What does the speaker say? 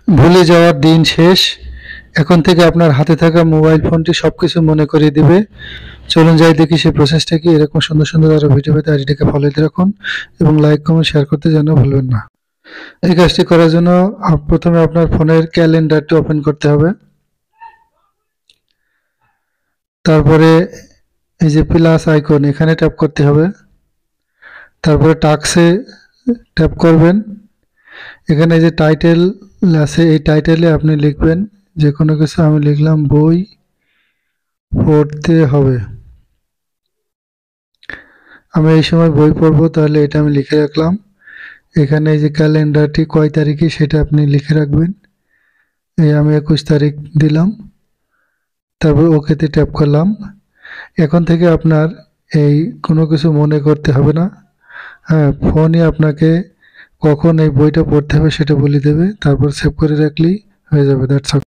ভুলে যাওয়ার দিন শেষ। এখন থেকে আপনার হাতে থাকা মোবাইল ফোনটি সবকিছু মনে করিয়ে দিবে। চলুন যাই দেখি সেই প্রসেসটা কি। এরকম সুন্দর সুন্দর আরো ভিডিও পেতে আইডিটাকে ফলো দিয়ে রাখুন এবং লাইক কমেন্ট শেয়ার করতে যেন ভুলবেন না। এই কাজটি করার জন্য প্রথমে আপনার ফোনের ক্যালেন্ডারটি ওপেন করতে হবে। তারপরে এই যে প্লাস আইকন এখানে ট্যাপ করতে হবে। তারপরে টাস্কে ট্যাপ করবেন। এখানে এই যে টাইটেল আছে, এই টাইটেলে আপনি লিখবেন যে কোনো কিছু। আমি লিখলাম বই পড়তে হবে। আমি এই সময় বই পড়বো, তাহলে এটা আমি লিখে রাখলাম। এখানে এই যে ক্যালেন্ডারটি কয় তারিখে সেটা আপনি লিখে রাখবেন। এই আমি 21 তারিখ দিলাম। তারপর ওকেতে ট্যাপ করলাম। এখন থেকে আপনার এই কোনো কিছু মনে করতে হবে না। হ্যাঁ, ফোনই আপনাকে কখন এই বইটা পড়তে হবে সেটা বলে দেবে। তারপর সেভ করে রাখলেই হয়ে যাবে। That's all.